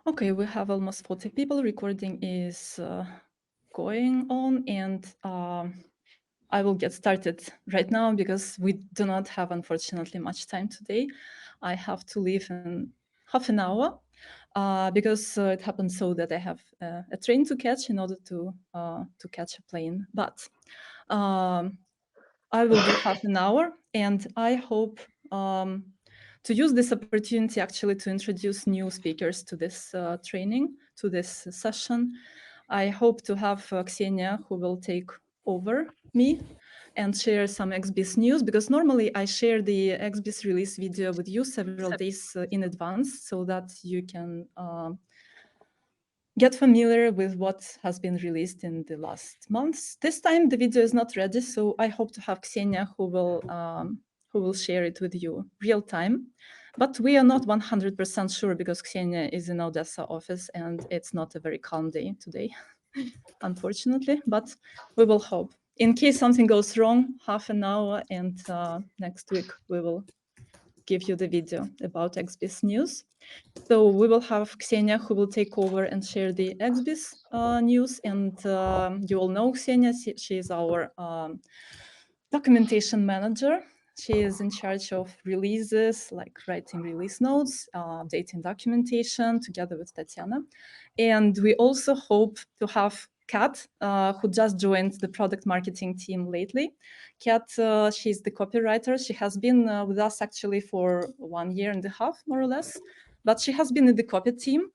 Okay, we have almost 40 people. Recording is going on, and I will get started right now because we do not have, unfortunately, much time today. I have to leave in half an hour because it happened so that I have a train to catch in order to catch a plane. But I will do half an hour, and I hope to use this opportunity actually to introduce new speakers to this training, to this session. I hope to have Ksenia, who will take over me and share some XBIS news, because normally I share the XBIS release video with you several days in advance so that you can get familiar with what has been released in the last months. This time the video is not ready, so I hope to have Ksenia who will share it with you real time. But we are not 100% sure because Ksenia is in Odessa office and it's not a very calm day today, unfortunately, but we will hope. In case something goes wrong, half an hour, and next week we will give you the video about XBIS news. So we will have Ksenia who will take over and share the XBIS news. And you all know Ksenia, she is our documentation manager. She is in charge of releases, like writing release notes, updating documentation together with Tatiana. And we also hope to have Kat, who just joined the product marketing team lately. Kat, she's the copywriter. She has been with us actually for 1.5 years, more or less, but she has been in the copy team.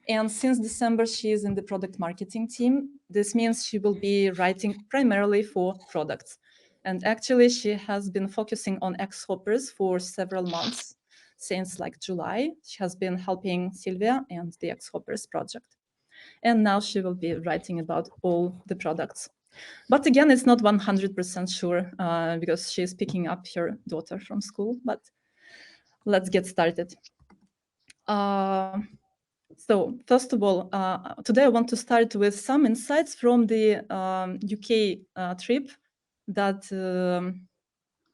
And since December, she is in the product marketing team. This means she will be writing primarily for products. And actually, she has been focusing on X-Hoppers for several months, since like July. She has been helping Sylvia and the X-Hoppers project. And now she will be writing about all the products. But again, it's not 100% sure because she's picking up her daughter from school. But let's get started. So first of all, today I want to start with some insights from the UK trip that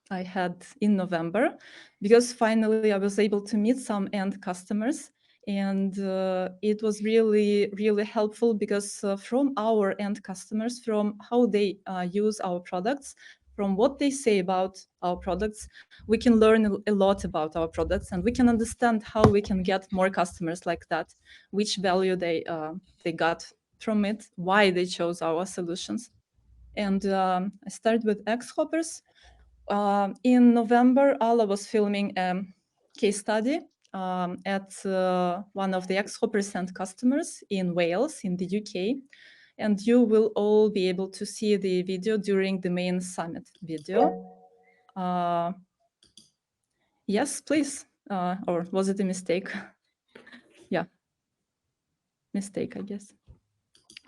I had in November, because finally I was able to meet some end customers. And it was really, really helpful because from our end customers, from how they use our products, from what they say about our products, we can learn a lot about our products, and we can understand how we can get more customers like that, which value they got from it, why they chose our solutions. And I started with X-Hoppers. In November, Alla was filming a case study at one of the X-Hoppers end customers in Wales, in the UK. And you will all be able to see the video during the main summit video. Yes, please. Or was it a mistake? Yeah, mistake, I guess.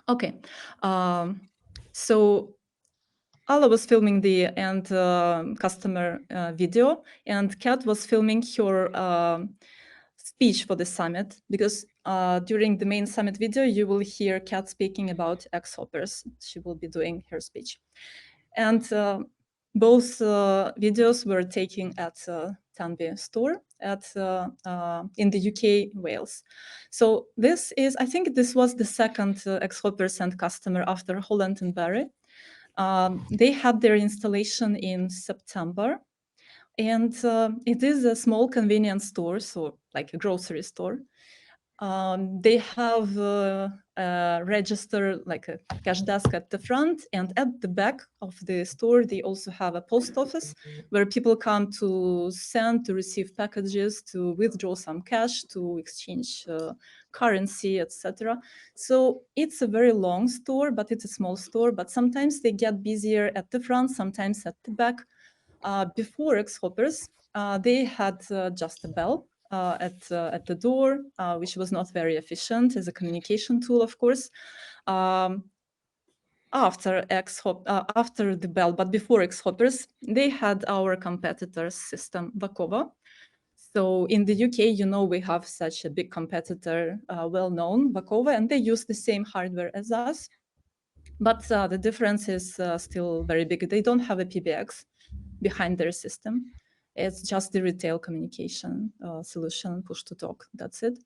Okay. So Alla was filming the end customer video, and Kat was filming her speech for the summit, because during the main summit video, you will hear Kat speaking about X-Hoppers. She will be doing her speech. And both videos were taken at Tanby store in the UK, Wales. So this is, I think this was the second X-Hoppers end customer after Holland and Barry. They had their installation in September, and it is a small convenience store, so like a grocery store. They have a register, like a cash desk at the front, and at the back of the store, they also have a post office where people come to send, to receive packages, to withdraw some cash, to exchange currency, etc. So it's a very long store, but it's a small store. But sometimes they get busier at the front, sometimes at the back. Before X-Hoppers, they had just a bell at the door, which was not very efficient as a communication tool, of course. After the bell, but before X-Hoppers, they had our competitor's system, Vakova. So in the UK, you know, we have such a big competitor, well-known, Vakova, and they use the same hardware as us. But the difference is still very big. They don't have a PBX behind their system. It's just the retail communication solution, push to talk. That's it.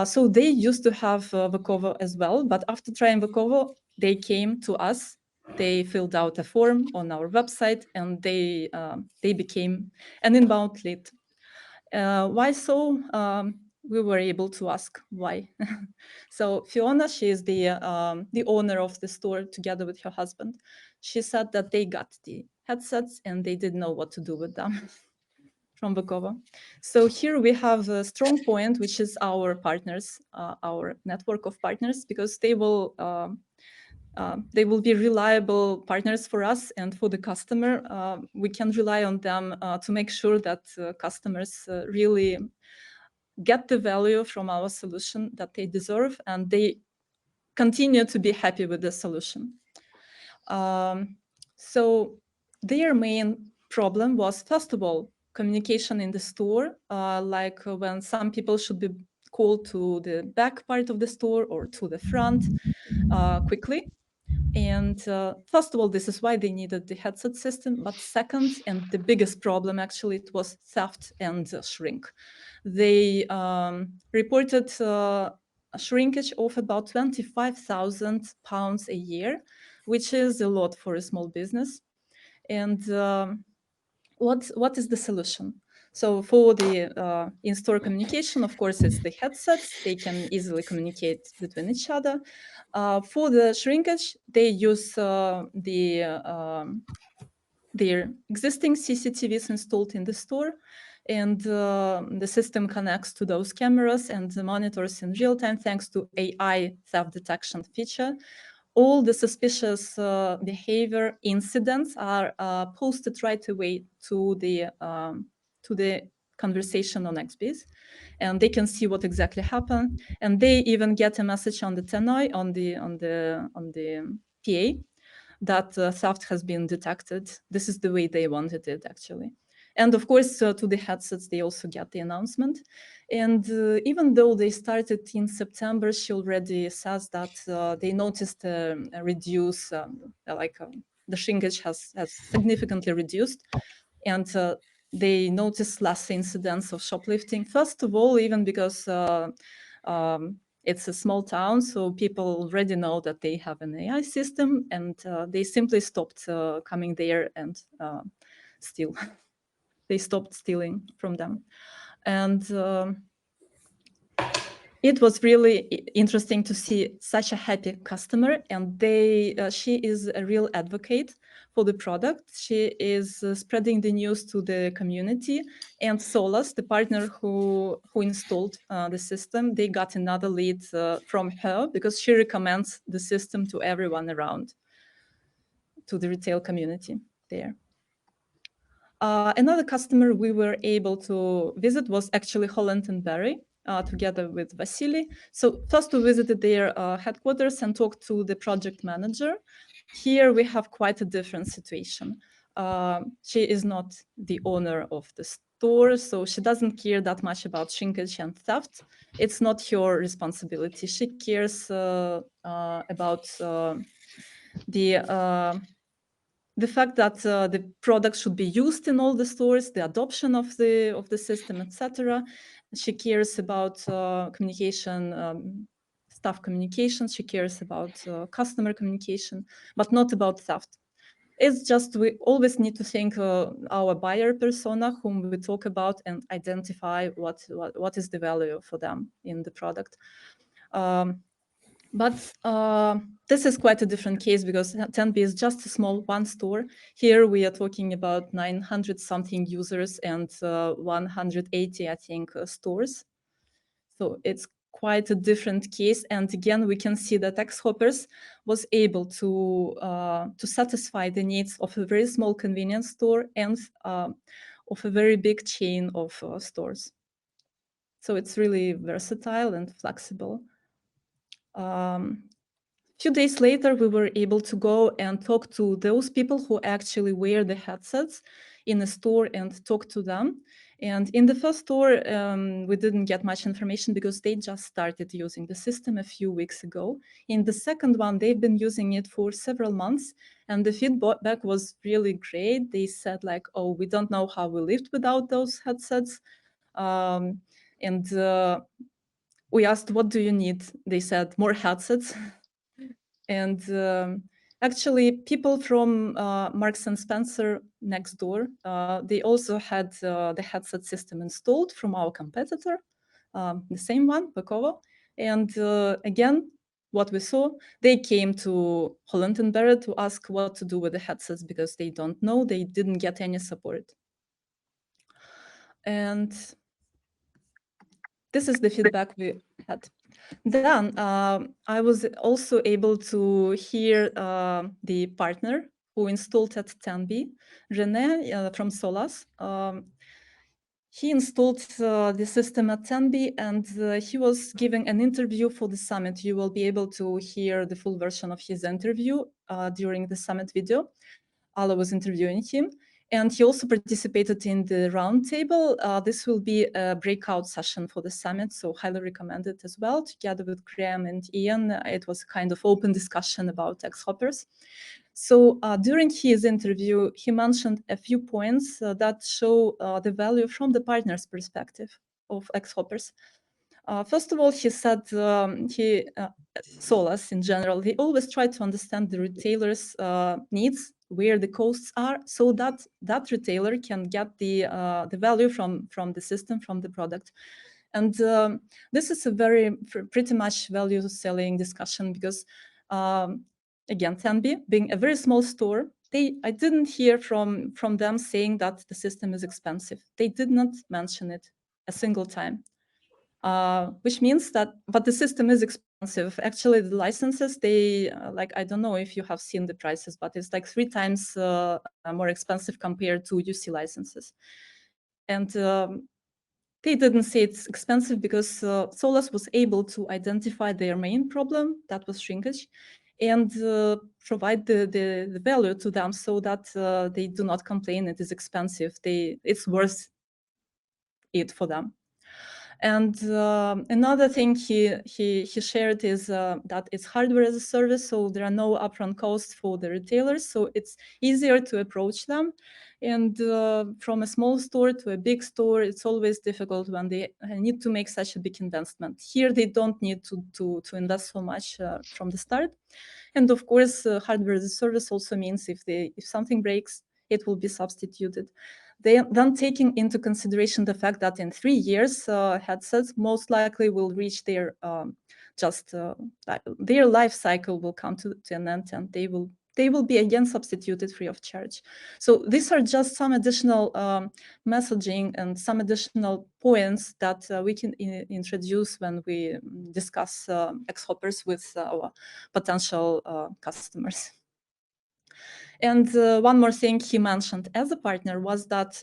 So they used to have Vokovo as well, but after trying Vokovo, they came to us. They filled out a form on our website, and they became an inbound lead. Why so? We were able to ask why. So Fiona, she is the owner of the store together with her husband. She said that they got the headsets and they didn't know what to do with them from Vokovo. So here we have a strong point, which is our partners, our network of partners, because they will be reliable partners for us and for the customer. We can rely on them to make sure that customers really get the value from our solution that they deserve, and they continue to be happy with the solution. So their main problem was, first of all, communication in the store, like when some people should be called to the back part of the store or to the front quickly. And first of all, this is why they needed the headset system. But second, and the biggest problem actually, it was theft and shrink. They reported a shrinkage of about £25,000 a year, which is a lot for a small business. And what is the solution? So for the in-store communication, of course, it's the headsets. They can easily communicate between each other. For the shrinkage, they use their existing CCTVs installed in the store, and the system connects to those cameras and monitors in real time thanks to AI theft detection feature. All the suspicious behavior incidents are posted right away to the conversation on XBiz, and they can see what exactly happened. And they even get a message on the tannoy on the PA that theft has been detected. This is the way they wanted it, actually. And of course, to the headsets, they also get the announcement. And even though they started in September, she already says that they noticed a reduce, the shrinkage has significantly reduced. And they noticed less incidents of shoplifting. First of all, even because it's a small town, so people already know that they have an AI system, and they simply stopped coming there and steal. They stopped stealing from them. And it was really interesting to see such a happy customer, and she is a real advocate for the product. She is spreading the news to the community, and Solas, the partner who installed the system, they got another lead from her because she recommends the system to everyone around, to the retail community there. Another customer we were able to visit was actually Holland & Barrett, together with Vasily. So first we visited their headquarters and talked to the project manager. Here we have quite a different situation. She is not the owner of the store, so she doesn't care that much about shrinkage and theft. It's not her responsibility. She cares about the fact that the product should be used in all the stores, the adoption of the system, etc. She cares about communication, staff communication. She cares about customer communication, but not about theft. It's just we always need to think our buyer persona, whom we talk about, and identify what is the value for them in the product. But this is quite a different case because Tenby is just a small one store. Here we are talking about 900 something users and 180, I think, stores. So it's quite a different case. And again, we can see that Xhoppers was able to satisfy the needs of a very small convenience store and of a very big chain of stores. So it's really versatile and flexible. Few days later, we were able to go and talk to those people who actually wear the headsets in the store and talk to them. And in the first store, we didn't get much information because they just started using the system a few weeks ago. In the second one, they've been using it for several months, and the feedback was really great. They said like, oh, we don't know how we lived without those headsets. And we asked, what do you need? They said, more headsets. And actually, people from Marks and Spencer next door, they also had the headset system installed from our competitor, the same one, Bakovo. And again, what we saw, they came to Holland & Barrett to ask what to do with the headsets because they don't know, they didn't get any support. And this is the feedback we had. Then I was also able to hear the partner who installed at Tenby, René from Solas. He installed the system at Tenby, and he was giving an interview for the summit. You will be able to hear the full version of his interview during the summit video. Alla was interviewing him. And he also participated in the roundtable. This will be a breakout session for the summit, so highly recommend it as well. Together with Graham and Ian, it was a kind of open discussion about X-Hoppers. So during his interview, he mentioned a few points that show the value from the partner's perspective of X-Hoppers. First of all, he said Solas in general, they always try to understand the retailer's needs, where the costs are, so that that retailer can get the value from the system, from the product. And this is a pretty much value selling discussion because, again, Tenby being a very small store, I didn't hear from them saying that the system is expensive. They did not mention it a single time. Which means that, but the system is expensive. Actually, the licenses, they, like, I don't know if you have seen the prices, but it's like 3 times more expensive compared to UC licenses. And they didn't say it's expensive because Solas was able to identify their main problem, that was shrinkage, and provide the value to them so that they do not complain it is expensive. It's worth it for them. And another thing he shared is that it's hardware as a service, so there are no upfront costs for the retailers, so it's easier to approach them. And from a small store to a big store, it's always difficult when they need to make such a big investment. Here, they don't need to invest so much from the start. And of course, hardware as a service also means if something breaks, it will be substituted. Then taking into consideration the fact that in 3 years, headsets most likely will reach their their life cycle will come to an end, and they will be again substituted free of charge. So these are just some additional messaging and some additional points that we can introduce when we discuss X-Hoppers with our potential customers. And one more thing he mentioned as a partner was that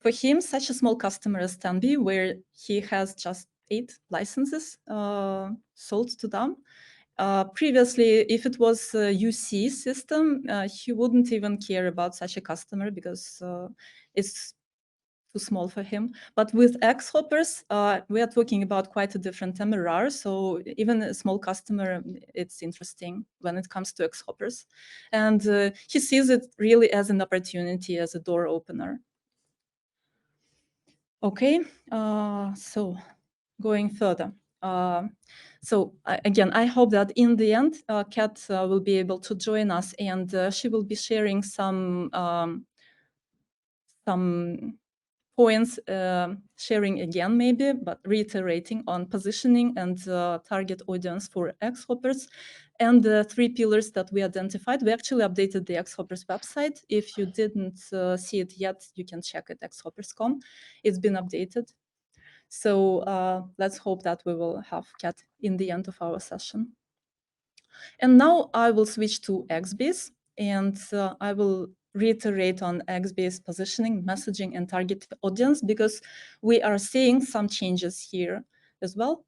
for him, such a small customer as Tenby, where he has just 8 licenses sold to them, previously, if it was a UC system, he wouldn't even care about such a customer because it's too small for him. But with X-Hoppers, we are talking about quite a different MRR. So even a small customer, it's interesting when it comes to X-Hoppers. And he sees it really as an opportunity, as a door opener. Okay, so going further. So again, I hope that in the end, Kat will be able to join us, and she will be sharing some points, sharing again maybe, but reiterating on positioning and target audience for X-Hoppers and the 3 pillars that we identified. We actually updated the X-Hoppers website. If you didn't see it yet, you can check it, xhoppers.com. It's been updated. So let's hope that we will have Kat in the end of our session. And now I will switch to XBIS, and I will reiterate on XBIS positioning, messaging, and target audience, because we are seeing some changes here as well.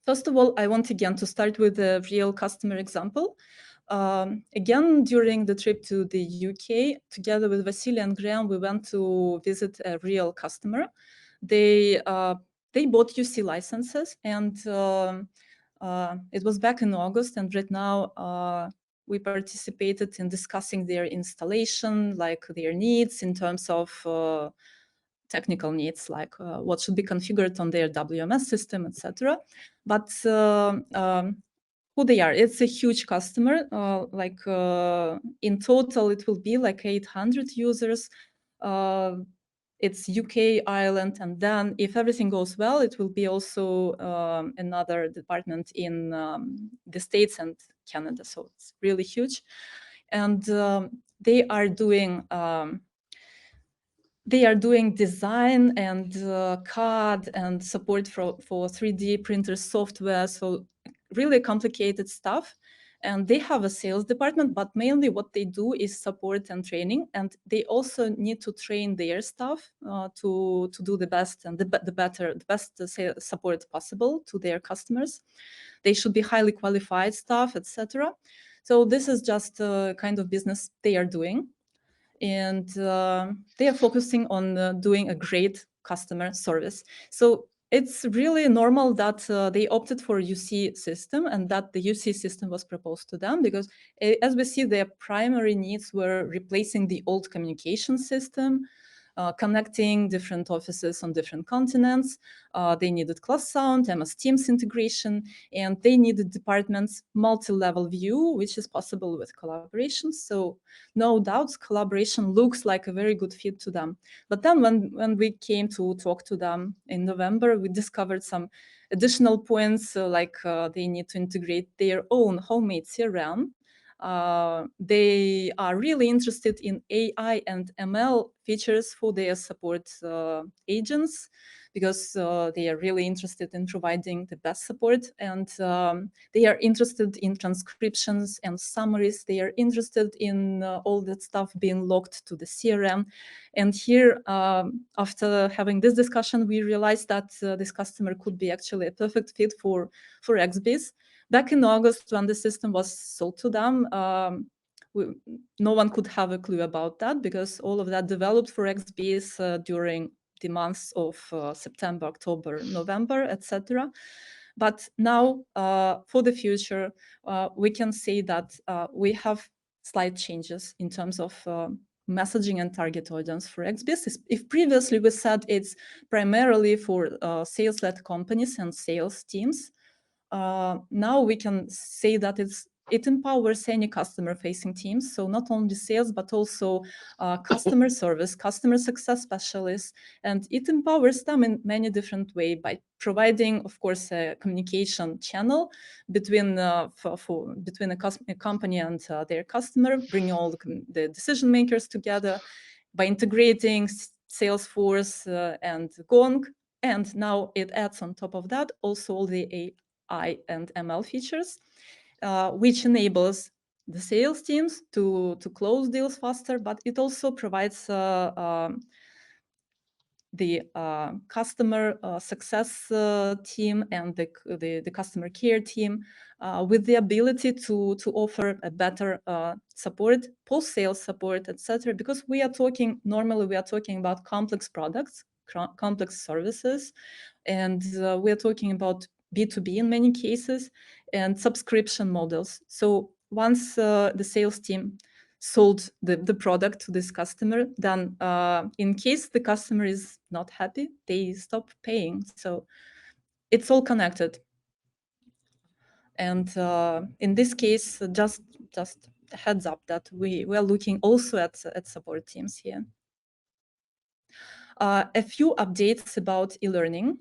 First of all, I want again to start with a real customer example. Again, during the trip to the UK, together with Vasily and Graham, we went to visit a real customer. They bought UC licenses, and it was back in August. And right now, we participated in discussing their installation, like their needs in terms of technical needs, like what should be configured on their WMS system, etc. But who they are? It's a huge customer. In total, it will be like 800 users. It's UK, Ireland, and then if everything goes well, it will be also another department in the States and Canada. So it's really huge, and they are doing design and CAD and support for 3D printer software. So really complicated stuff. And they have a sales department, but mainly what they do is support and training. And they also need to train their staff to do the best and the best support possible to their customers. They should be highly qualified staff, etc. So this is just a kind of business they are doing. And they are focusing on doing a great customer service. So it's really normal that they opted for UC system and that the UC system was proposed to them, because as we see, their primary needs were replacing the old communication system, connecting different offices on different continents. They needed Classound, MS Teams integration, and they needed departments multi-level view, which is possible with collaboration. So no doubts, collaboration looks like a very good fit to them. But then when we came to talk to them in November, we discovered some additional points, they need to integrate their own homemade CRM. They are really interested in AI and ML features for their support agents, because they are really interested in providing the best support, and they are interested in transcriptions and summaries. They are interested in all that stuff being logged to the CRM. And here, after having this discussion, we realized that this customer could be actually a perfect fit for XBIZ. Back in August, when the system was sold to them, no one could have a clue about that, because all of that developed for XBIZ during the months of September, October, November, etc. But now, for the future, we can say that we have slight changes in terms of messaging and target audience for XBIZ. If previously we said it's primarily for sales-led companies and sales teams, now we can say that it empowers any customer-facing teams. So not only sales, but also customer service, customer success specialists, and it empowers them in many different ways by providing, of course, a communication channel between between a company and their customer, bringing all the decision makers together by integrating Salesforce and Gong. And now it adds on top of that also all the AI and ML features, which enables the sales teams to close deals faster, but it also provides the customer success team and the customer care team with the ability to offer a better support, post-sales support, etc. Because normally we are talking about complex products, complex services, and we are talking about B2B in many cases and subscription models. So once the sales team sold the product to this customer, then in case the customer is not happy, they stop paying. So it's all connected. And in this case, just a heads up that we are looking also at support teams here. A few updates about e-learning.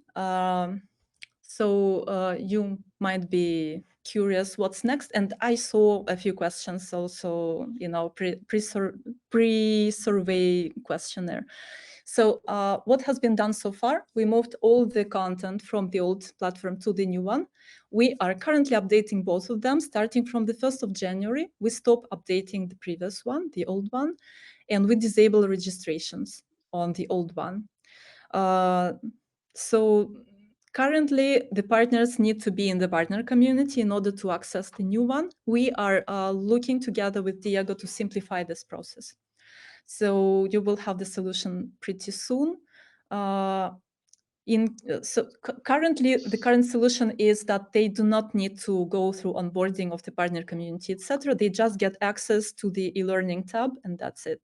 So you might be curious what's next, and I saw a few questions also, pre-survey questionnaire. So what has been done so far? We moved all the content from the old platform to the new one. We are currently updating both of them. Starting from the 1st of January, we stop updating the previous one, the old one, and we disable registrations on the old one. So Currently, the partners need to be in the partner community in order to access the new one. We are looking together with Diego to simplify this process. So you will have the solution pretty soon. Currently, the current solution is that they do not need to go through onboarding of the partner community, etc. They just get access to the e-learning tab, and that's it.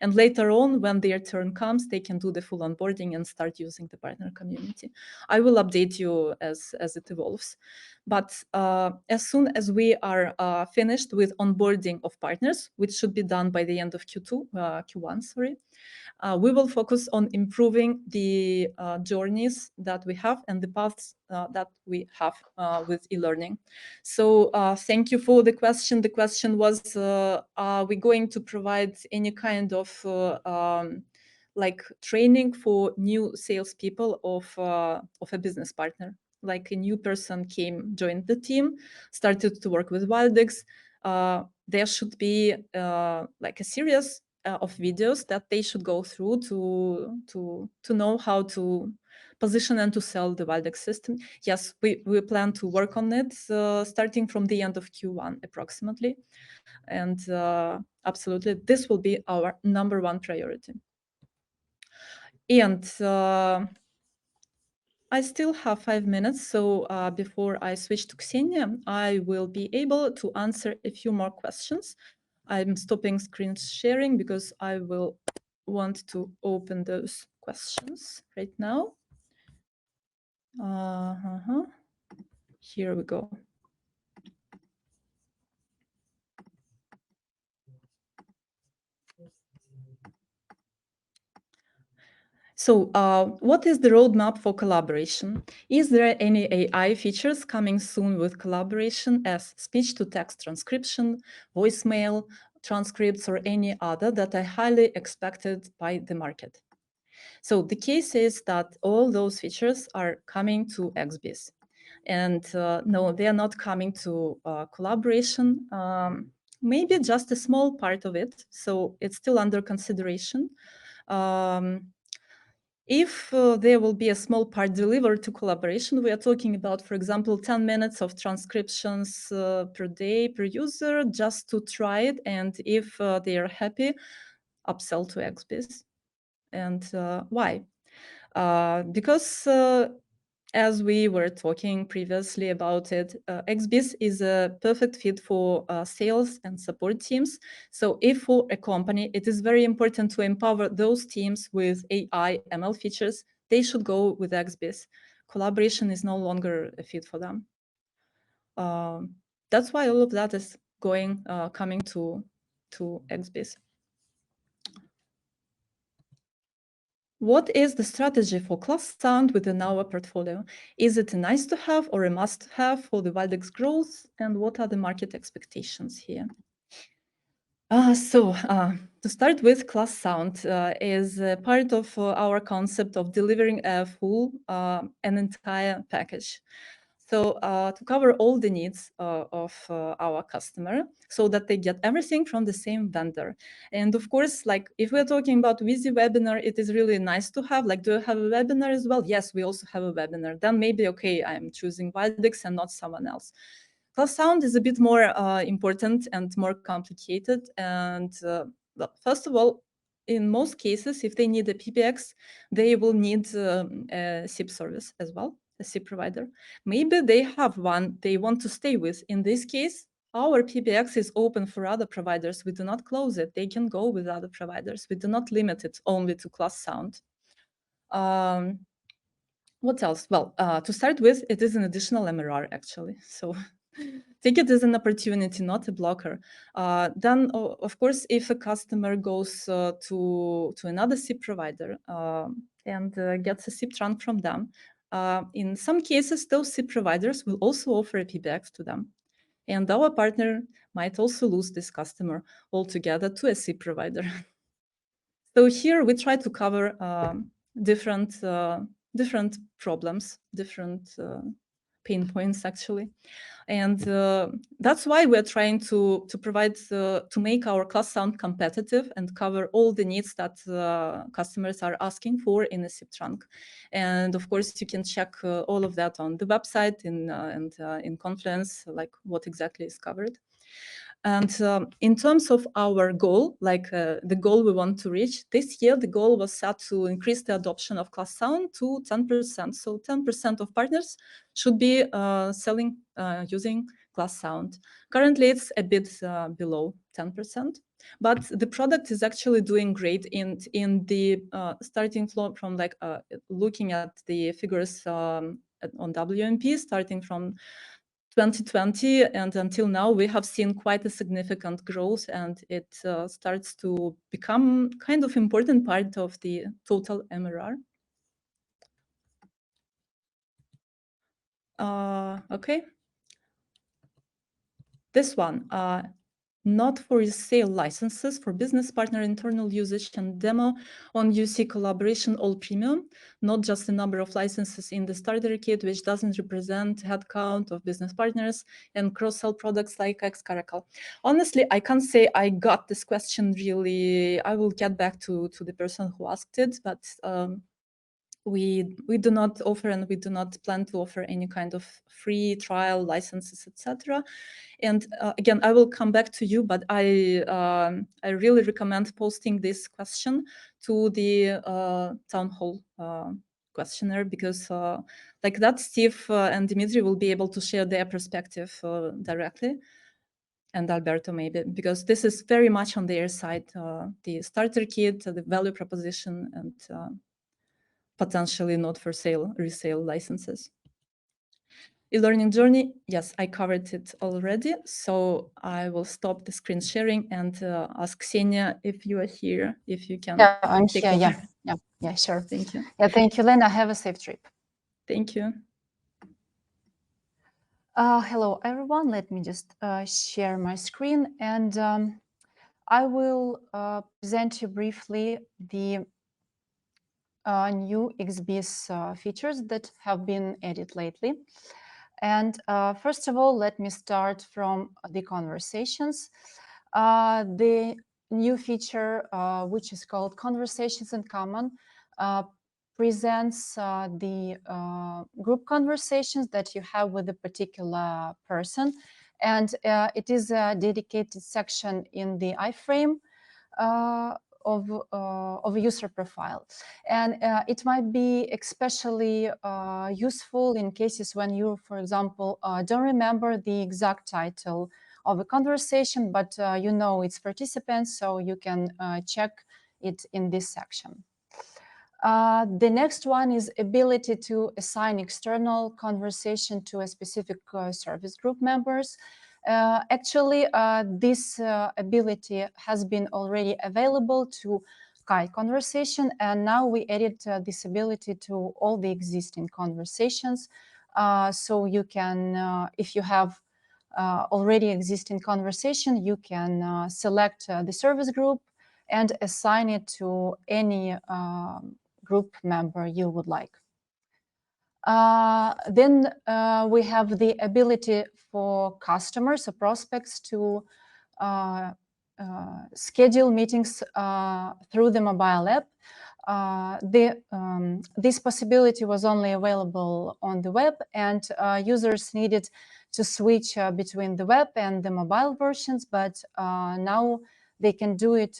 And later on, when their turn comes, they can do the full onboarding and start using the partner community. I will update you as it evolves. But as soon as we are finished with onboarding of partners, which should be done by the end of Q1, sorry, we will focus on improving the journeys that we have and the paths that we have with e-learning. So thank you for the question. The question was, are we going to provide any kind of like training for new salespeople of a business partner? Like a new person came, joined the team, started to work with Wildex. There should be like a series of videos that they should go through to know how to position and to sell the Wildex system. Yes, we plan to work on it starting from the end of Q1 approximately. And absolutely, this will be our #1 priority. And I still have 5 minutes, so before I switch to Ksenia, I will be able to answer a few more questions. I'm stopping screen sharing because I will want to open those questions right now. Here we go. So what is the roadmap for collaboration? Is there any AI features coming soon with collaboration as speech-to-text transcription, voicemail, transcripts, or any other that are highly expected by the market? So the case is that all those features are coming to XBiz. And no, they are not coming to collaboration. Maybe just a small part of it. So it's still under consideration. If there will be a small part delivered to collaboration, we are talking about, for example, 10 minutes of transcriptions per day per user just to try it. And if they are happy, upsell to XBiz. And why? Because as we were talking previously about it, XBiz is a perfect fit for sales and support teams. So if for a company, it is very important to empower those teams with AI, ML features, they should go with XBiz. Collaboration is no longer a fit for them. That's why all of that is coming to XBiz. What is the strategy for ClassSound within our portfolio? Is it a nice to have or a must have for the Wildex growth? And what are the market expectations here? To start with, ClassSound is part of our concept of delivering a full, an entire package. So to cover all the needs of our customer so that they get everything from the same vendor. And of course, like if we're talking about Vizy webinar, it is really nice to have, like, do you have a webinar as well? Yes, we also have a webinar. Then maybe, okay, I'm choosing Wildex and not someone else. ClassSound is a bit more important and more complicated. And well, first of all, in most cases, if they need a PBX, they will need a SIP service as well, a SIP provider. Maybe they have one they want to stay with. In this case, our PBX is open for other providers. We do not close it. They can go with other providers. We do not limit it only to ClassSound. What else? Well, to start with, it is an additional MRR, actually. So take it as an opportunity, not a blocker. Then, of course, if a customer goes to another SIP provider and gets a SIP trunk from them, in some cases, those SIP providers will also offer a PBX to them. And our partner might also lose this customer altogether to a SIP provider. So here we try to cover different problems, different pain points actually. And that's why we're trying to provide, to make our class sound competitive and cover all the needs that customers are asking for in a SIP trunk. And of course, you can check all of that on the website and in Confluence, like what exactly is covered. And in terms of our goal, like the goal we want to reach, this year the goal was set to increase the adoption of class sound to 10%. So 10% of partners should be selling using class sound. Currently, it's a bit below 10%, but the product is actually doing great in the starting from like looking at the figures on WMP, starting from 2020 and until now, we have seen quite a significant growth, and it starts to become kind of important part of the total MRR. Okay. This one, not for sale licenses, for business partner internal usage and demo on UC collaboration all premium, not just the number of licenses in the starter kit, which doesn't represent headcount of business partners and cross-sell products like xCaracal. Honestly, I can't say I got this question really. I will get back to the person who asked it, but we do not offer, and we do not plan to offer any kind of free trial licenses, etc. And again, I will come back to you, but I really recommend posting this question to the town hall questionnaire, because like that, Steve and Dimitri will be able to share their perspective directly, and Alberto maybe, because this is very much on their side, the starter kit, the value proposition, and potentially not for sale, resale licenses. E-learning journey, yes, I covered it already. So I will stop the screen sharing and ask Ksenia if you are here, if you can. Yeah, I'm here. Yeah, sure. Thank you. Yeah, thank you, Lena. Have a safe trip. Thank you. Hello, everyone. Let me just share my screen, and I will present you briefly the new XBIS features that have been added lately. And first of all, let me start from the conversations. The new feature, which is called Conversations in Common, presents the group conversations that you have with a particular person. And it is a dedicated section in the iframe of a user profile. And it might be especially useful in cases when you, for example, don't remember the exact title of a conversation, but you know its participants, so you can check it in this section. The next one is ability to assign external conversation to a specific service group members. Actually, this ability has been already available to Kai conversation, and now we added this ability to all the existing conversations. So you can, if you have already existing conversation, you can select the service group and assign it to any group member you would like. Then we have the ability for customers or prospects to schedule meetings through the mobile app. This possibility was only available on the web, and users needed to switch between the web and the mobile versions, but now they can do it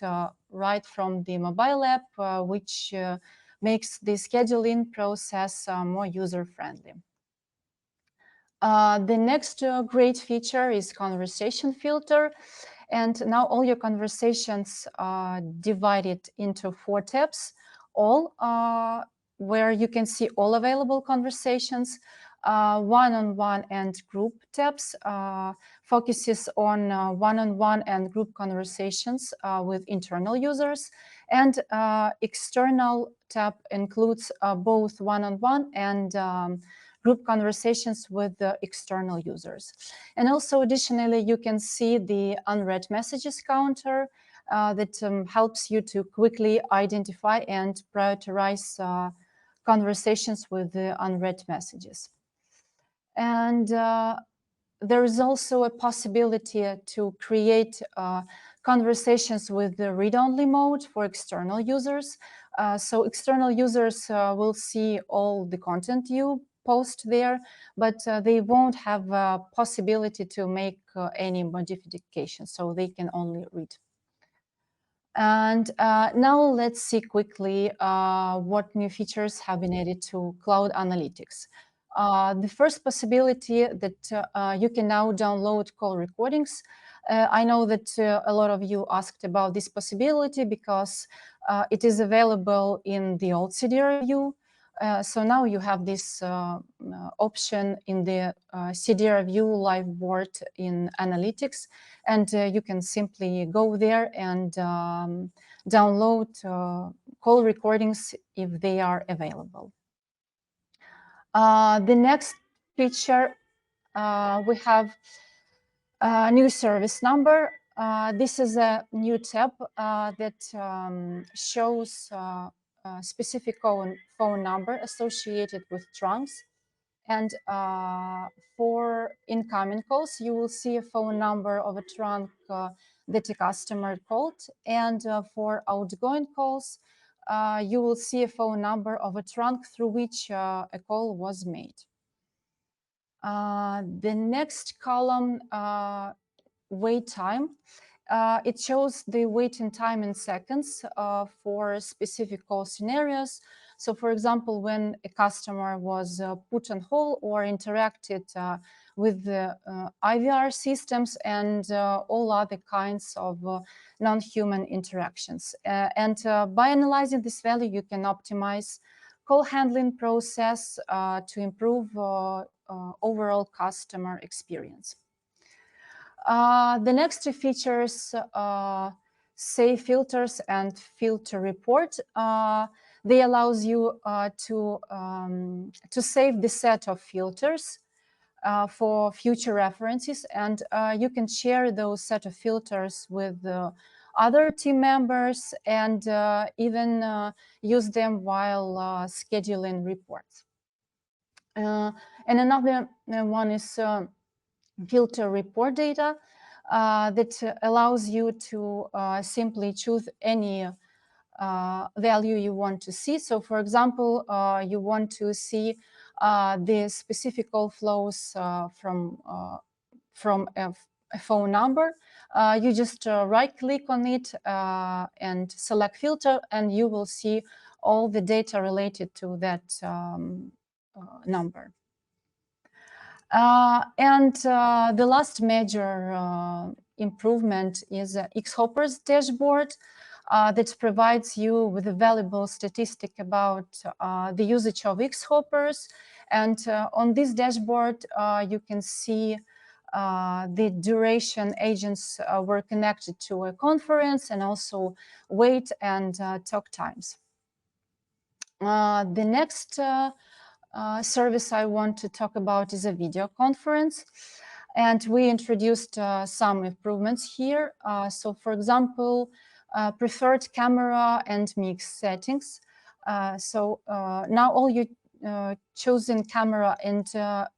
right from the mobile app, which makes the scheduling process more user-friendly. The next great feature is conversation filter. And now all your conversations are divided into 4 tabs, all where you can see all available conversations. One-on-one and group tabs focuses on one-on-one and group conversations with internal users. And external tab includes both one-on-one and group conversations with the external users. And also, additionally, you can see the unread messages counter that helps you to quickly identify and prioritize conversations with the unread messages. And there is also a possibility to create conversations with the read-only mode for external users. So external users will see all the content you post there, but they won't have a possibility to make any modifications, so they can only read. And now let's see quickly what new features have been added to Cloud Analytics. The first possibility that you can now download call recordings. I know that a lot of you asked about this possibility because it is available in the old CDR view. So now you have this option in the CDR view live board in Analytics, and you can simply go there and download call recordings if they are available. The next feature, we have a new service number. This is a new tab that shows a specific phone number associated with trunks. And for incoming calls, you will see a phone number of a trunk that a customer called. And for outgoing calls, you will see a phone number of a trunk through which a call was made. The next column, wait time. It shows the waiting time in seconds for specific call scenarios. So for example, when a customer was put on hold or interacted with the IVR systems and all other kinds of non-human interactions. And by analyzing this value, you can optimize call handling process to improve overall customer experience. The next two features, save filters and filter report. They allows you to save the set of filters for future references, and you can share those set of filters with other team members and even use them while scheduling reports. And another one is filter report data that allows you to simply choose any value you want to see. So for example, you want to see the specific call flows from a phone number. You just right click on it and select filter, and you will see all the data related to that number. And the last major improvement is Xhopper's dashboard that provides you with a valuable statistic about the usage of Xhoppers. And on this dashboard, you can see the duration agents were connected to a conference, and also wait and talk times. The next service I want to talk about is a video conference. And we introduced some improvements here. So for example, preferred camera and mix settings. So now all your chosen camera and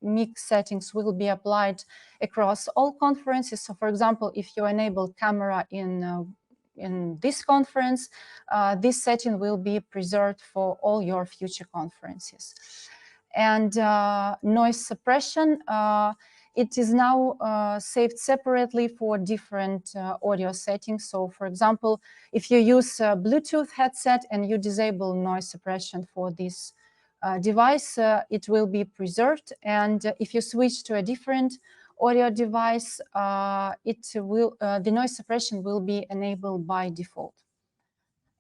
mix settings will be applied across all conferences. So for example, if you enable camera in this conference, this setting will be preserved for all your future conferences. And noise suppression, it is now saved separately for different audio settings. So for example, if you use a Bluetooth headset and you disable noise suppression for this device, it will be preserved. And if you switch to a different audio device, the noise suppression will be enabled by default.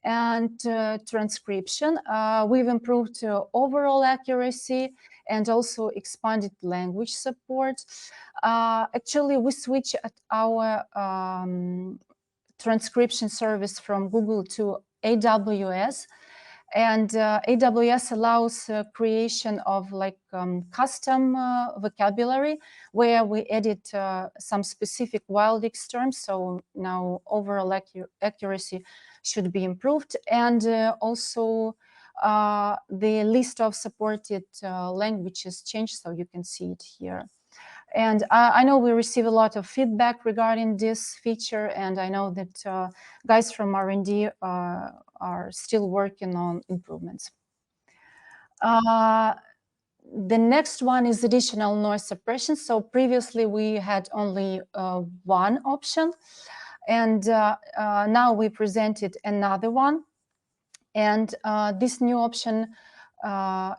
And transcription, we've improved overall accuracy and also expanded language support. Actually, we switched our transcription service from Google to AWS. And AWS allows creation of like custom vocabulary where we edit some specific Wildix terms. So now overall accuracy should be improved. And also the list of supported languages changed, so you can see it here. And I know we receive a lot of feedback regarding this feature, and I know that guys from R&D are still working on improvements. The next one is additional noise suppression. So previously we had only one option, and now we presented another one. And this new option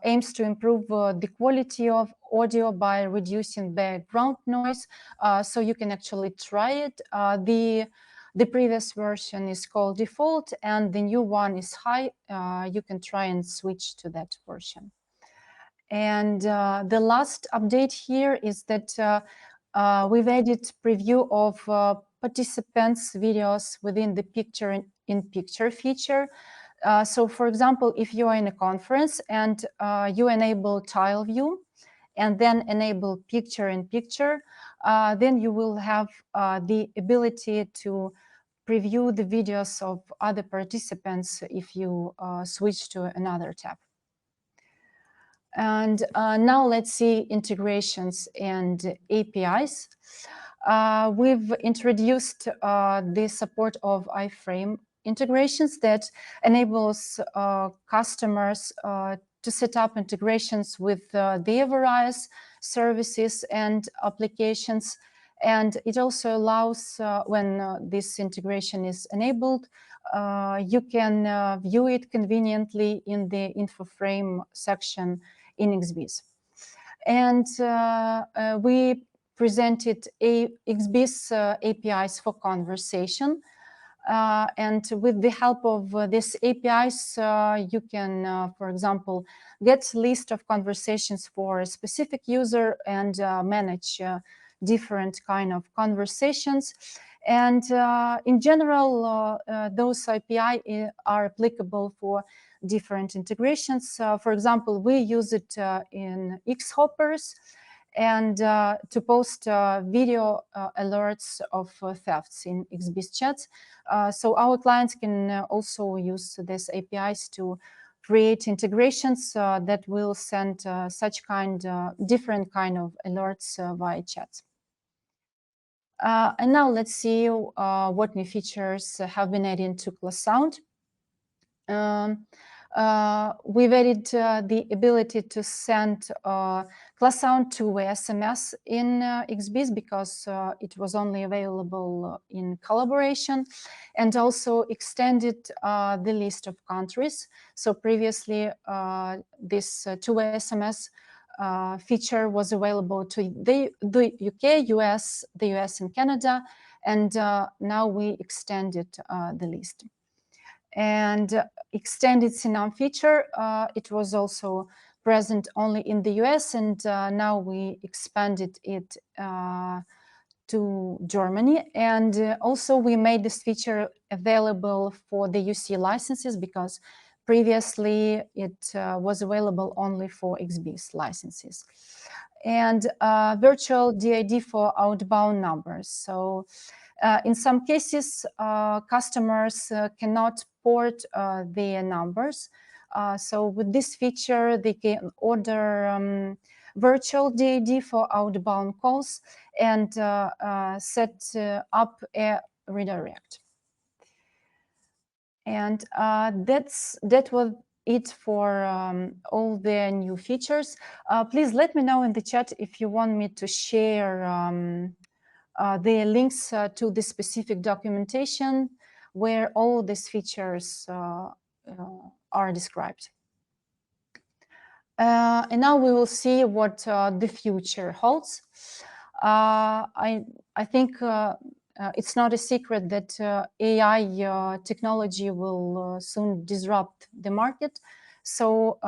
aims to improve the quality of audio by reducing background noise. So you can actually try it. The previous version is called default, and the new one is high. You can try and switch to that version. And the last update here is that we've added preview of participants' videos within the picture-in-picture feature. So, for example, if you are in a conference and you enable tile view and then enable picture-in-picture, then you will have the ability to preview the videos of other participants if you switch to another tab. And now let's see integrations and APIs. We've introduced the support of iframe integrations that enables customers to set up integrations with their various services and applications. And it also allows, when this integration is enabled, you can view it conveniently in the info frame section in XBiz. And we presented XBiz APIs for conversation. And with the help of these APIs, you can, for example, get a list of conversations for a specific user and manage different kind of conversations. And in general, those API are applicable for different integrations. For example, we use it in Xhoppers and to post video alerts of thefts in XBiz chats. So our clients can also use these APIs to create integrations that will send such different kind of alerts via chats. And now let's see what new features have been added to ClassSound. We've added the ability to send ClassSound to SMS in XBiz because it was only available in collaboration, and also extended the list of countries. So previously, this two-way SMS feature was available to the UK, US, the US and Canada, and now we extended the list. And extended CNAM feature, it was also present only in the US, and now we expanded it to Germany. And also we made this feature available for the UC licenses because previously it was available only for XBiz licenses. And virtual DID for outbound numbers. So in some cases, customers cannot port their numbers. So with this feature, they can order virtual DID for outbound calls and set up a redirect. And that was it for all the new features. Please let me know in the chat if you want me to share the links to the specific documentation where all these features are described. And now we will see what the future holds. I think it's not a secret that AI technology will soon disrupt the market. So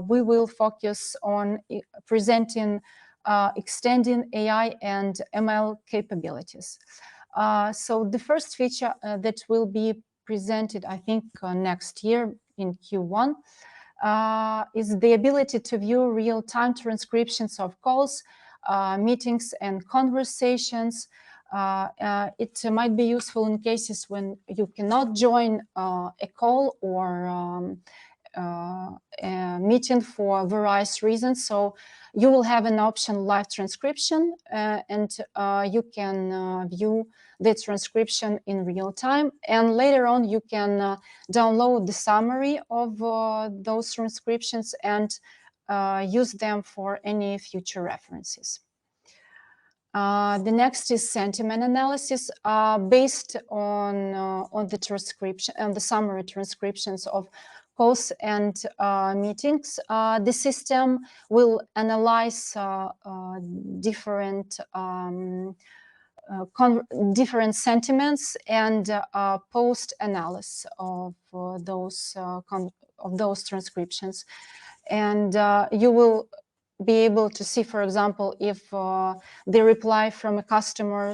we will focus on presenting extending AI and ML capabilities. So the first feature that will be presented, I think, next year in Q1 is the ability to view real-time transcriptions of calls, meetings, and conversations. It might be useful in cases when you cannot join a call or meeting for various reasons. So you will have an option live transcription, and you can view the transcription in real time. And later on, you can download the summary of those transcriptions and use them for any future references. The next is sentiment analysis based on the transcription and the summary transcriptions of calls and meetings. The system will analyze different different sentiments and post analysis of those transcriptions, and you will be able to see, for example, if the reply from a customer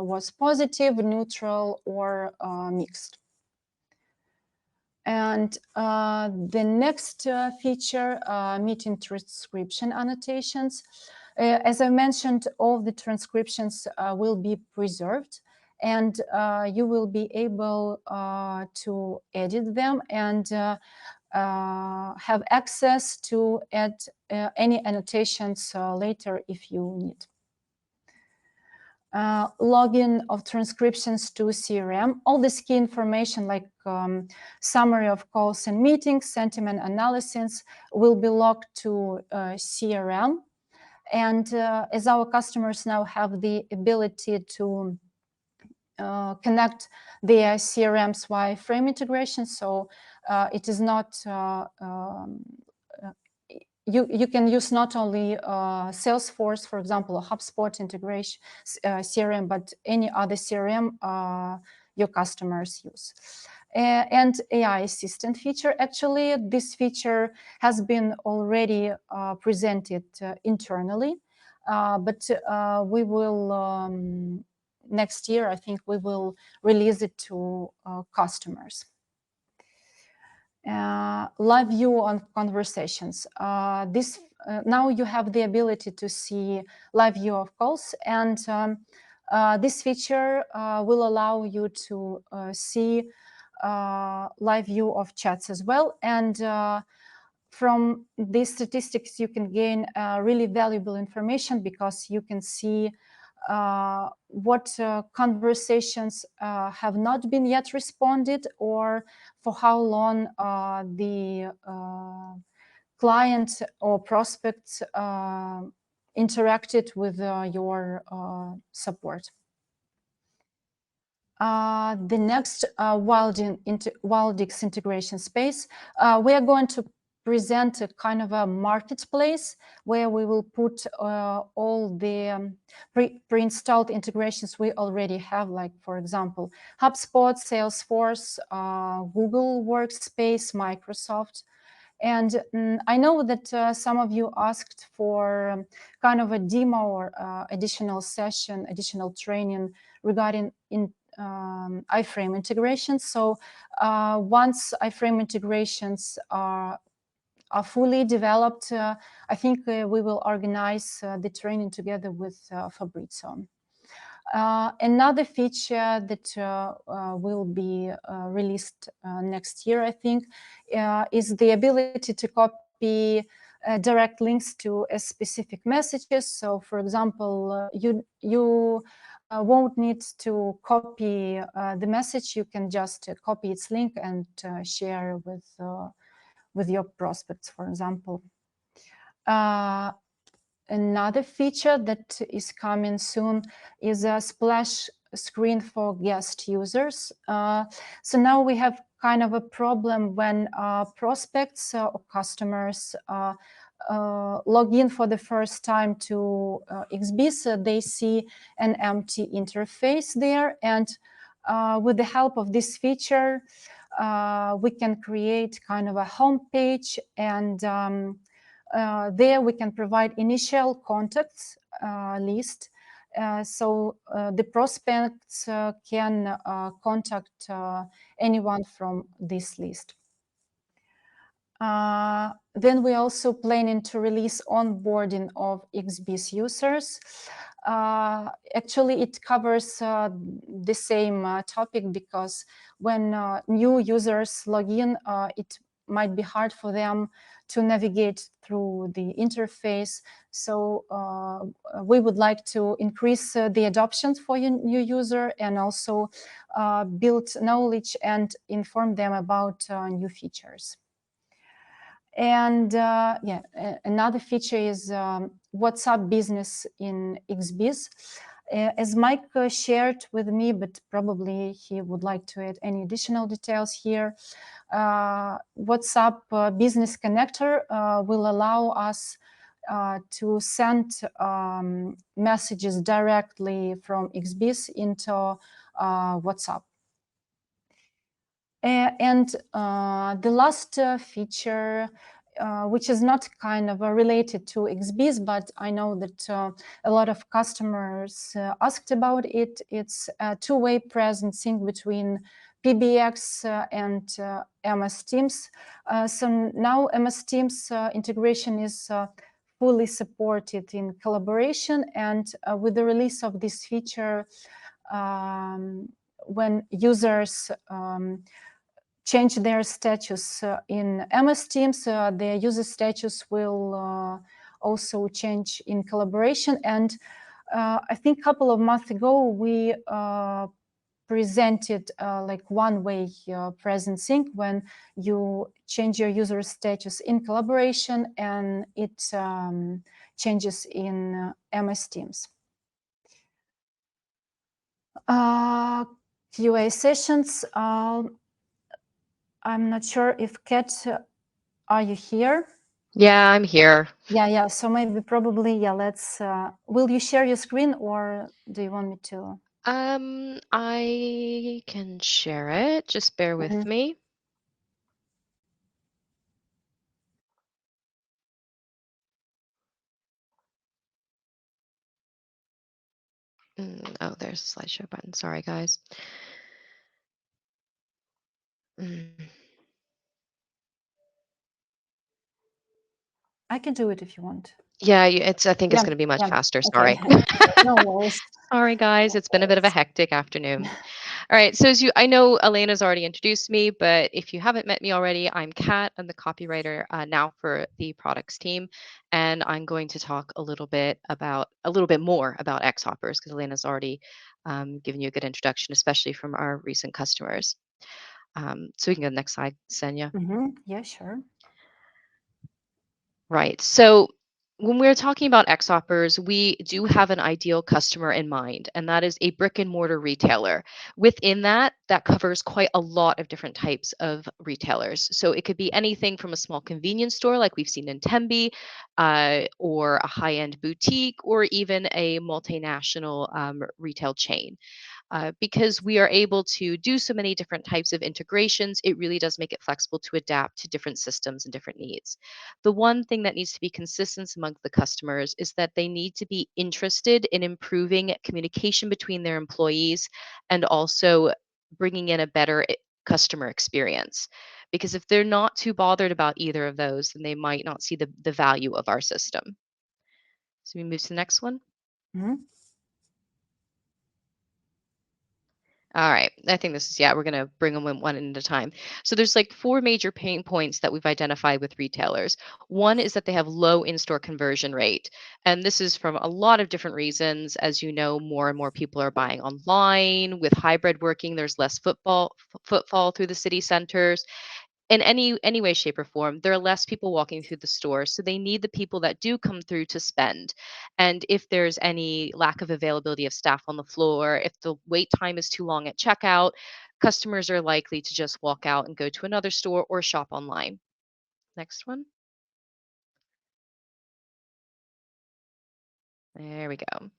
was positive, neutral, or mixed. And the next feature, meeting transcription annotations. As I mentioned, all the transcriptions will be preserved, and you will be able to edit them and have access to add any annotations later if you need. Login of transcriptions to CRM. All this key information like summary of calls and meetings, sentiment analysis will be logged to CRM. And as our customers now have the ability to connect their CRMs via Frame integration, so it is not you can use not only Salesforce, for example, or HubSpot integration CRM, but any other CRM your customers use. And AI assistant feature. Actually, this feature has been already presented internally, but we will next year, I think we will release it to customers. Live view on conversations. Now you have the ability to see live view of calls, and this feature will allow you to see live view of chats as well. And from these statistics, you can gain really valuable information, because you can see what conversations have not been yet responded, or for how long the client or prospects interacted with your support. The next Wildix integration space, we are going to present a kind of a marketplace where we will put all the pre-installed integrations we already have, like, for example, HubSpot, Salesforce, Google Workspace, Microsoft. And I know that some of you asked for kind of a demo or additional session, additional training regarding iframe integrations. So once iframe integrations are fully developed, I think we will organize the training together with Fabrizio. Another feature that will be released next year, I think, is the ability to copy direct links to specific messages. So, for example, you won't need to copy the message. You can just copy its link and share with your prospects, for example. Another feature that is coming soon is a splash screen for guest users. So now we have kind of a problem when prospects or customers log in for the first time to XB, so they see an empty interface there. And with the help of this feature, we can create kind of a home page, and there we can provide initial contacts list, so the prospects can contact anyone from this list. Then we also planning to release onboarding of XB's users. actually it covers the same topic, because when new users log in, it might be hard for them to navigate through the interface. So we would like to increase the adoption for new user, and also build knowledge and inform them about new features. And another feature is WhatsApp Business in XBiz. As Mike shared with me, but probably he would like to add any additional details here, WhatsApp Business Connector will allow us to send messages directly from XBiz into WhatsApp. And the last feature, which is not kind of related to XBiz, but I know that a lot of customers asked about it. It's a two-way present sync between PBX and MS Teams. So now MS Teams integration is fully supported in collaboration, and with the release of this feature, when users change their status in MS Teams, their user status will also change in collaboration. And I think a couple of months ago, we presented like one-way present sync, when you change your user status in collaboration and it changes in MS Teams. QA sessions. I'm not sure if Kat, are you here? Yeah, I'm here. Yeah. So maybe probably, let's, will you share your screen, or do you want me to? I can share it. Just bear with me. Oh, there's a slideshow button. Sorry, guys. I can do it if you want. Yeah, I think it's going to be much faster. Sorry. Okay. No worries. Sorry, guys. It's been a bit of a hectic afternoon. All right. So I know Elena's already introduced me, but if you haven't met me already, I'm Kat. I'm the copywriter now for the products team, and I'm going to talk a little bit more about XHoppers, because Elena's already given you a good introduction, especially from our recent customers. So we can go to the next slide, Senya. Yeah, sure. Right. So when we're talking about XHoppers, we do have an ideal customer in mind, and that is a brick and mortar retailer. Within that covers quite a lot of different types of retailers. So it could be anything from a small convenience store, like we've seen in Tembe, or a high-end boutique, or even a multinational retail chain. Because we are able to do so many different types of integrations, it really does make it flexible to adapt to different systems and different needs. The one thing that needs to be consistent among the customers is that they need to be interested in improving communication between their employees, and also bringing in a better customer experience. Because if they're not too bothered about either of those, then they might not see the value of our system. So we move to the next one. All right. I think this is, we're going to bring them one at a time. So there's like 4 major pain points that we've identified with retailers. One is that they have low in-store conversion rate. And this is from a lot of different reasons. As you know, more and more people are buying online. With hybrid working, there's less footfall through the city centers. In any way, shape, or form, there are less people walking through the store, so they need the people that do come through to spend. And if there's any lack of availability of staff on the floor, if the wait time is too long at checkout, customers are likely to just walk out and go to another store or shop online. Next one. There we go.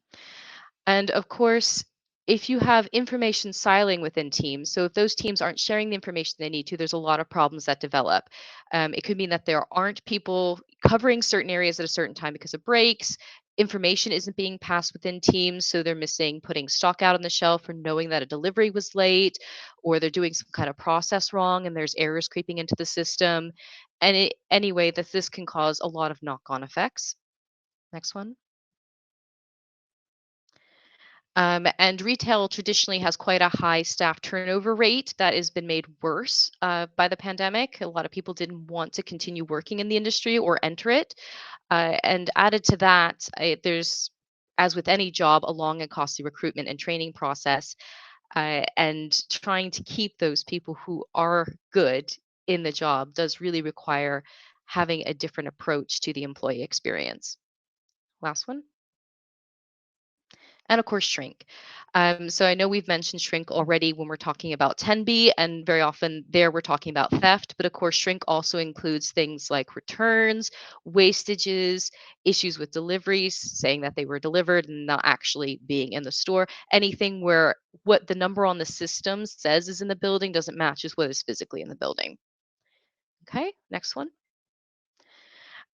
And of course, if you have information siloing within teams, so if those teams aren't sharing the information they need to, there's a lot of problems that develop. It could mean that there aren't people covering certain areas at a certain time because of breaks. Information isn't being passed within teams, so they're missing putting stock out on the shelf, or knowing that a delivery was late, or they're doing some kind of process wrong and there's errors creeping into the system. And anyway, this can cause a lot of knock-on effects. Next one. And retail traditionally has quite a high staff turnover rate that has been made worse by the pandemic. A lot of people didn't want to continue working in the industry or enter it. And added to that, there's, as with any job, a long and costly recruitment and training process. And trying to keep those people who are good in the job does really require having a different approach to the employee experience. Last one. And of course, shrink. So I know we've mentioned shrink already when we're talking about 10B, and very often there we're talking about theft. But of course, shrink also includes things like returns, wastages, issues with deliveries, saying that they were delivered and not actually being in the store. Anything where what the number on the system says is in the building doesn't match with what is physically in the building. Okay, next one.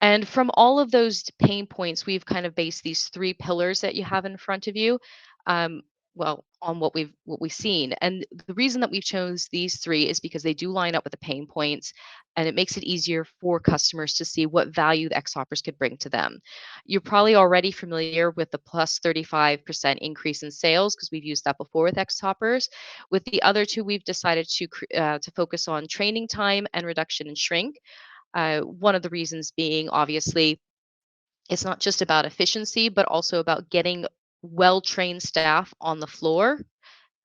And from all of those pain points, we've kind of based these three pillars that you have in front of you, um, well, on what we've seen. And the reason that we've chose these three is because they do line up with the pain points, and it makes it easier for customers to see what value the X-Hoppers could bring to them. You're probably already familiar with the plus 35% increase in sales because we've used that before with X-Hoppers. With the other two, we've decided to focus on training time and reduction in shrink. One of the reasons being, obviously, it's not just about efficiency, but also about getting well trained staff on the floor.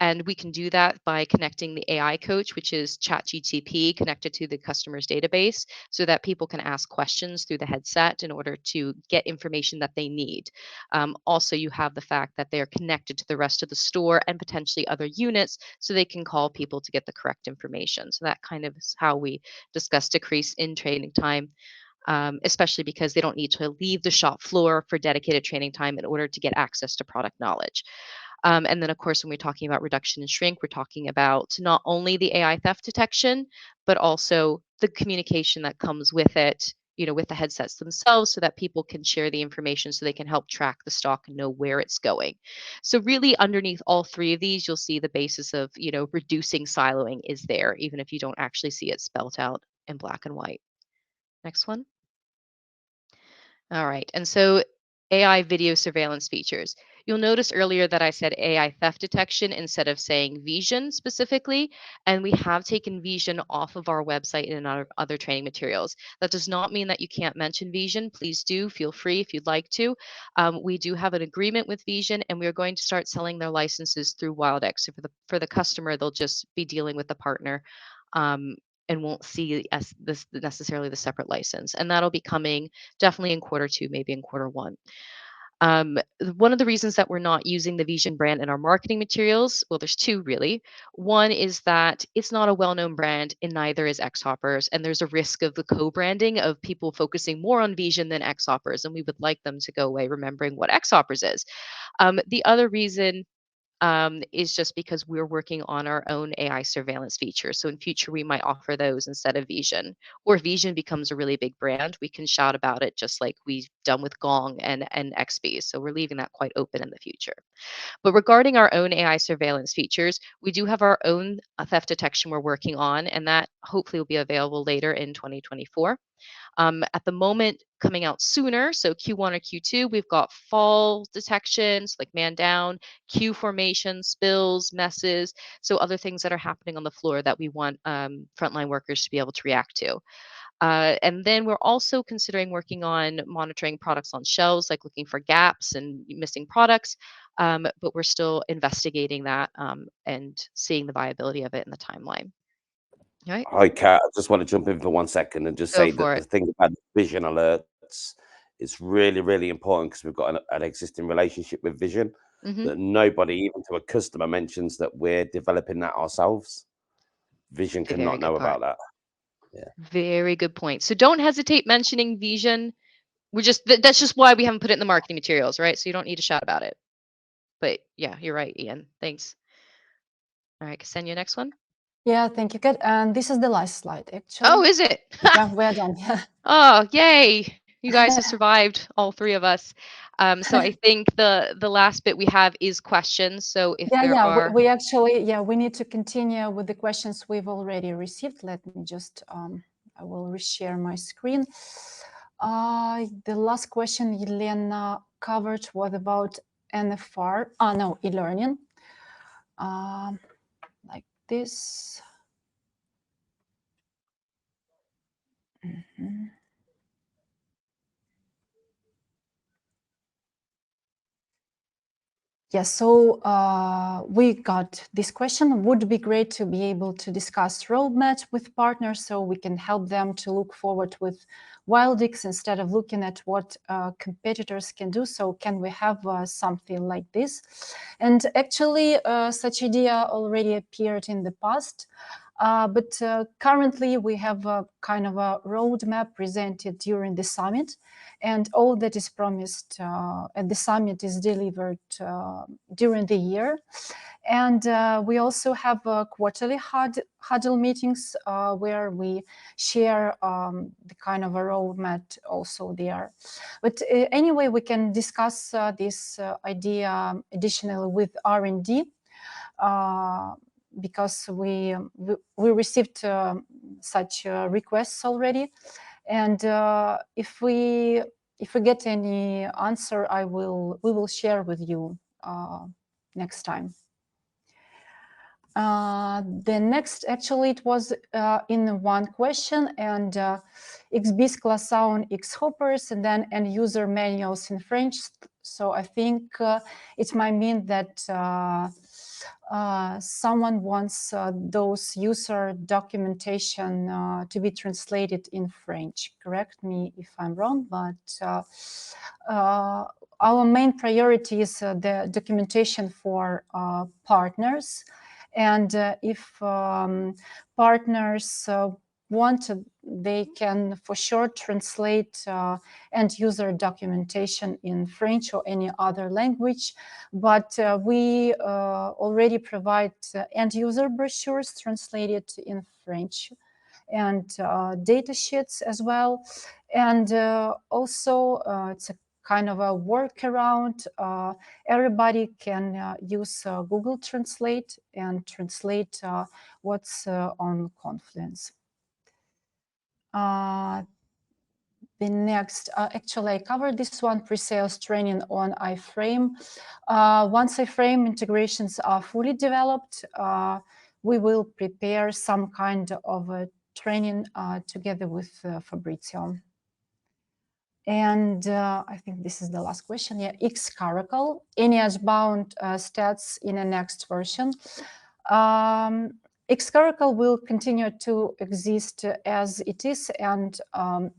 And we can do that by connecting the AI coach, which is ChatGTP, connected to the customer's database so that people can ask questions through the headset in order to get information that they need. Also, you have the fact that they're connected to the rest of the store and potentially other units so they can call people to get the correct information. So that kind of is how we discuss decrease in training time. Especially because they don't need to leave the shop floor for dedicated training time in order to get access to product knowledge. And then, of course, when we're talking about reduction and shrink, we're talking about not only the AI theft detection, but also the communication that comes with it, with the headsets themselves so that people can share the information so they can help track the stock and know where it's going. So really underneath all three of these, you'll see the basis of, reducing siloing is there, even if you don't actually see it spelt out in black and white. Next one. All right. And so AI video surveillance features. You'll notice earlier that I said AI theft detection instead of saying Vision specifically, and we have taken Vision off of our website and in our other training materials. That does not mean that you can't mention Vision. Please do feel free if you'd like to. We do have an agreement with Vision, and we are going to start selling their licenses through WildX. So for the customer, they'll just be dealing with the partner. And won't see as this necessarily the separate license. And that'll be coming definitely in Q2, maybe in Q1. One of the reasons that we're not using the Vision brand in our marketing materials, well, there's two really. One is that it's not a well-known brand, and neither is X-Hoppers, and there's a risk of the co-branding of people focusing more on Vision than X-Hoppers, and we would like them to go away remembering what X-Hoppers is. The other reason is just because we're working on our own AI surveillance features. So in future, we might offer those instead of Vision. Or if Vision becomes a really big brand, we can shout about it just like we've done with Gong and XP. So we're leaving that quite open in the future. But regarding our own AI surveillance features, we do have our own theft detection we're working on, and that hopefully will be available later in 2024. At the moment, coming out sooner, so Q1 or Q2, we've got fall detections like man down, queue formation, spills, messes, so other things that are happening on the floor that we want frontline workers to be able to react to. And then we're also considering working on monitoring products on shelves, like looking for gaps and missing products, but we're still investigating that and seeing the viability of it in the timeline. All right, Hi, Kat. I just want to jump in for 1 second and just go say for that the it. thing about Vision alerts is really, really important because we've got an existing relationship with Vision Mhm. that nobody, even to a customer, mentions that we're developing that ourselves. Vision A very cannot good know part. about that. Yeah. Very good point. So don't hesitate mentioning Vision. That's just why we haven't put it in the marketing materials, right? So you don't need to shout about it. But yeah, you're right, Ian. Thanks. All right, Ksenia, next one. Yeah, thank you, Kat. And this is the last slide, Oh, actually. is it? Yeah, we're done. Oh, yay. You guys have survived, all three of us. So I think the last bit we have is questions. So if there Yeah, are, we actually, we need to continue with the questions we've already received. Let me just, I will reshare my screen. The last question Elena covered was about NFR, e-learning, like this. Mhm. Yes, so we got this question. Would be great to be able to discuss roadmaps with partners so we can help them to look forward with Wildix instead of looking at what competitors can do. So can we have something like this? And actually, such idea already appeared in the past. But currently, we have a kind of a roadmap presented during the summit, and all that is promised at the summit is delivered during the year. And we also have quarterly huddle meetings where we share the kind of a roadmap also there. But anyway, we can discuss this idea additionally with R&D. Because we received such requests already, and if we get any answer, we will share with you next time. The next, actually, it was in one question, and XBIS class sound X hoppers, and then end user manuals in French. So I think it might mean that someone wants those user documentation to be translated in French. Correct me if I'm wrong, but our main priority is the documentation for partners. And if partners want, they can for sure translate end user documentation in French or any other language. But we already provide end user brochures translated in French, and data sheets as well. And also it's a kind of a workaround. Everybody can use Google Translate and translate what's on Confluence. The next, actually, I covered this one, pre-sales training on iframe. Once iframe integrations are fully developed, we will prepare some kind of a training together with Fabrizio. And I think this is the last question. Yeah, Xcaracal, any edge-bound stats in the next version. Xcaracal will continue to exist as it is, and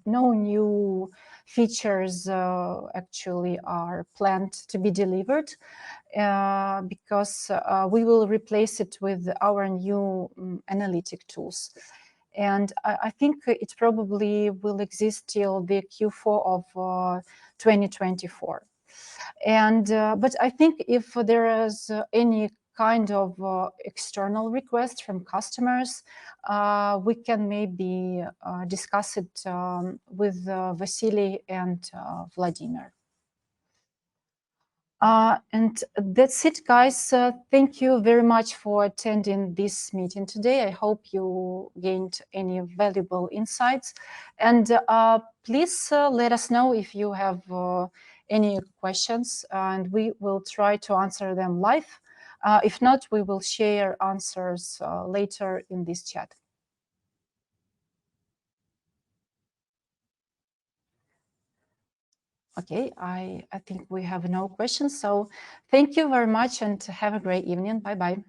no new features actually are planned to be delivered because we will replace it with our new analytic tools. And I think it probably will exist till the Q4 of 2024. And but I think if there is any kind of external request from customers, we can maybe discuss it with Vasily and Vladimir. And that's it, guys. Thank you very much for attending this meeting today. I hope you gained any valuable insights. And please let us know if you have any questions, and we will try to answer them live. If not, we will share answers later in this chat. Okay, I think we have no questions. So thank you very much and have a great evening. Bye-bye.